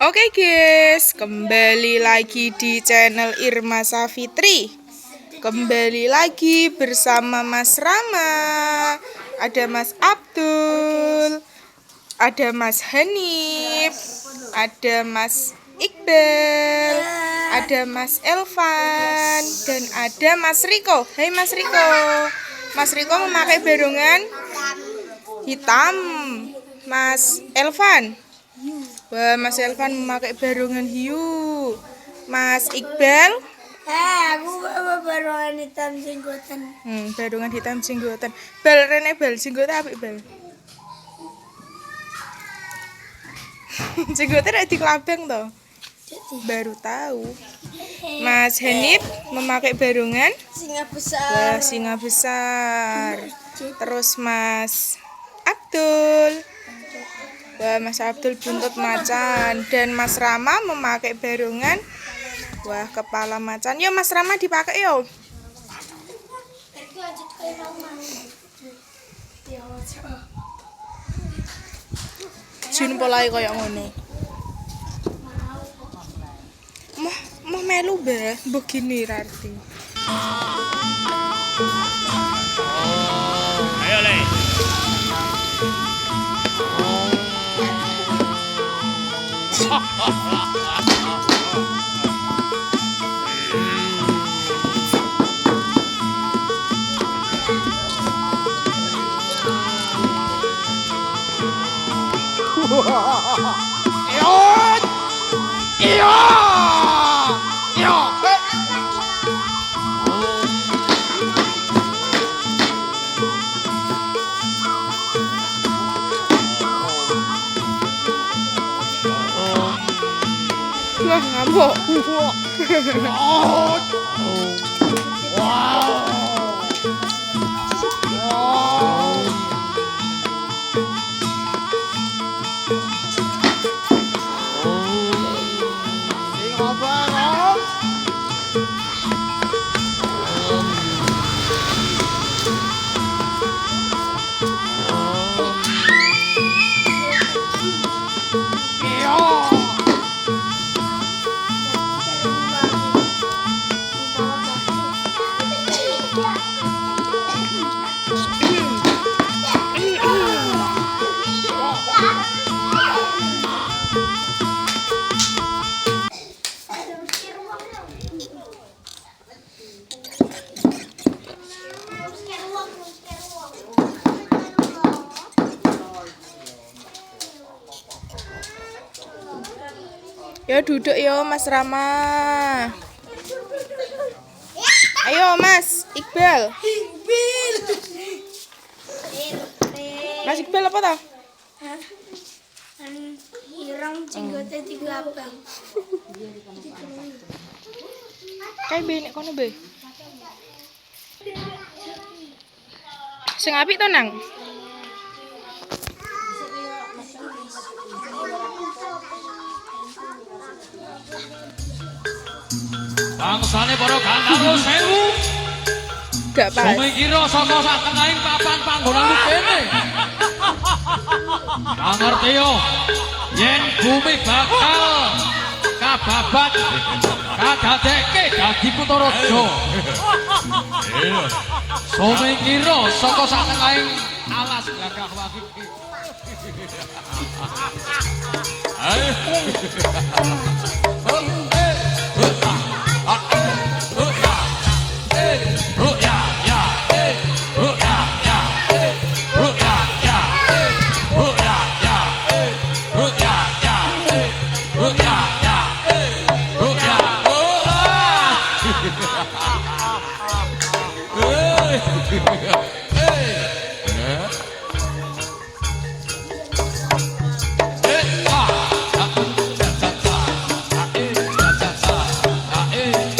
Oke guys, kembali lagi di channel Irma Safitri. Kembali lagi bersama Mas Rama. Ada Mas Abdul, ada Mas Hanif, ada Mas Iqbal, ada Mas Elvan, dan ada Mas Riko. Hai Mas Riko. Mas Riko memakai barongan hitam. Mas Elvan, wah, Mas Elvan memakai barongan hiu. Mas Iqbal, Aku barongan hitam jenggotan. Barongan hitam jenggotan. Bal rene bal jenggotan apik bal. Jenggotan ada di kelabang toh. Baru tahu. Mas Hanif memakai barongan Singa besar. wah, singa besar. Terus Mas Abdul, wah, Mas Abdul buntut macan. Dan Mas Rama memakai barongan wah, kepala macan. Yo Mas Rama dipakai yo. Jin polahe koyo ngono. Mau melu mbah, mbok gini Rarti. Ayo Le. Wah, ngamuk. Yo duduk yo Mas Rama. Ayo Mas Iqbal. Mas Iqbal apa toh? Irang jenggotnya tiga abang. Kayak benek kono be. Sing apik to nang? Bangsane para gandaro sewu. Gak pas. Sumikira saka sak tengahing papan panggonan kene. Ngerti yo. Yen bumi bakal kababat kadadekke dadi Kutaraja. Sumikira saka sak tengahing alas gagah wagi. Ayo.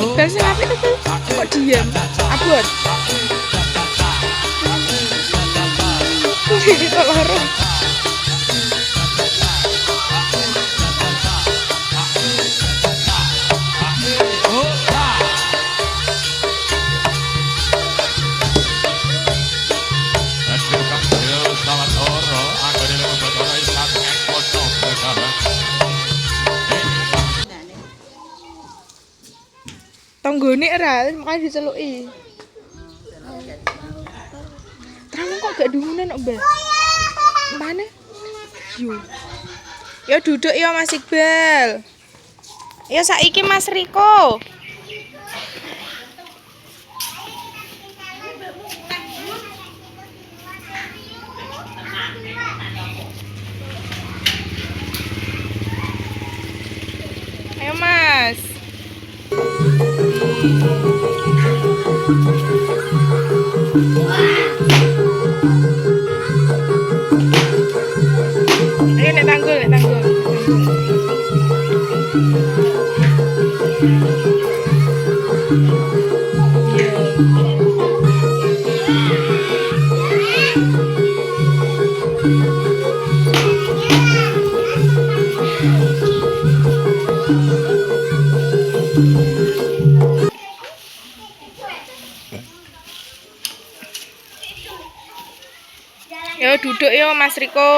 Iqbal sing apik to kok diam. Abot. Kok loro. Selamat ora, anggone lek bodo ora isak ekspos. Tonggone ora, makanya diceluki. Terang kok gak dungunan kok, Mbak? Mana? Yo duduk yo Mas Iqbal. Yo saiki Mas Riko. Ayo Mas. Ayo nek tanggul, nek tanggul. Yo duduk yo Mas Riko.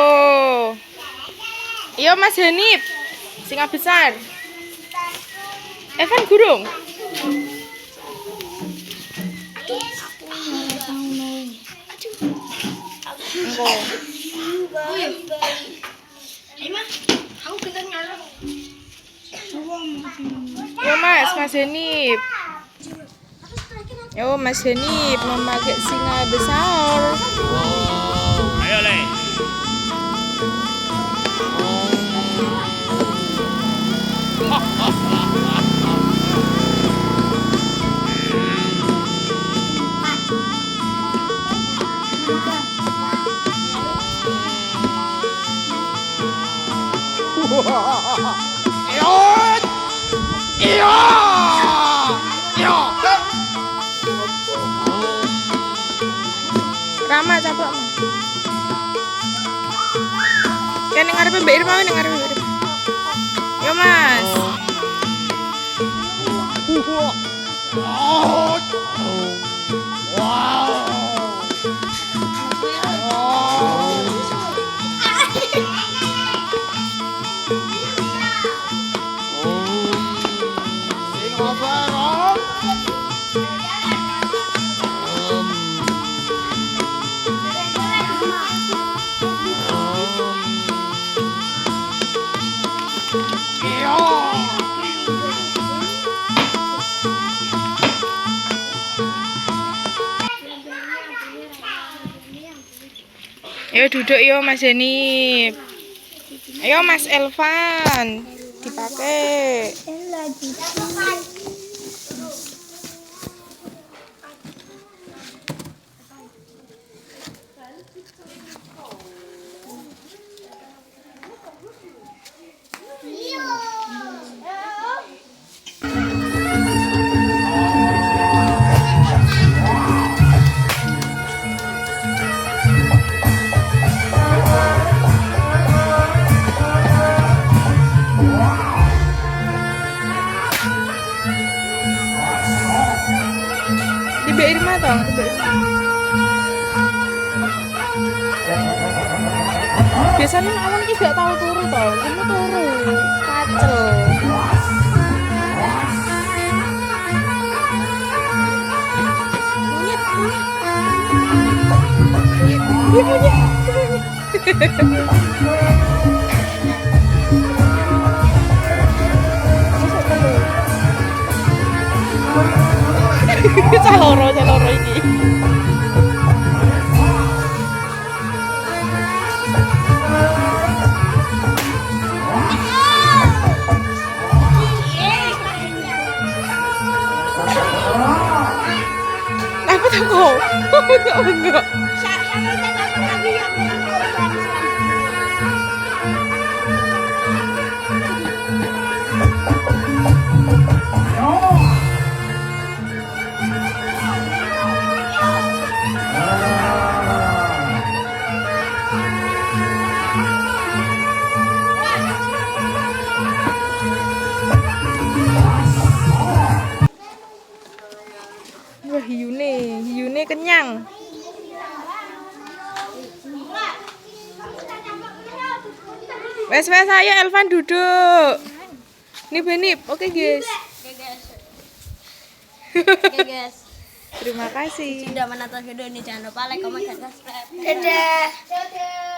Yo Mas Hanif. Singa besar. Evan Gurung. Engko. Yo Mas Hanif. Yo Mas Hanif memakai singa besar. Ayo Le. Iyo. Iyo. Iyo. Rama capek mah. Kan ngarepe Mbak Irma, ning ngarepe Mbak Irma. Yo Mas. Ayo duduk yo Mas Denny. Ayo Mas Elvan. Dipakai. Di Mbak Irma toh, di Mbak Irma. Biasanya awal ini gak tahu turu toh, kamu turu, kacel. Monyet, caloro ini. Apa tak kau? Enggak. Wah, hiyune kenyang. Wes ayo Elvan duduk. Nip. Oke, guys. Oke guys, Terima kasih. sudah menonton video ini jangan lupa like, comment, dan subscribe. Dadah.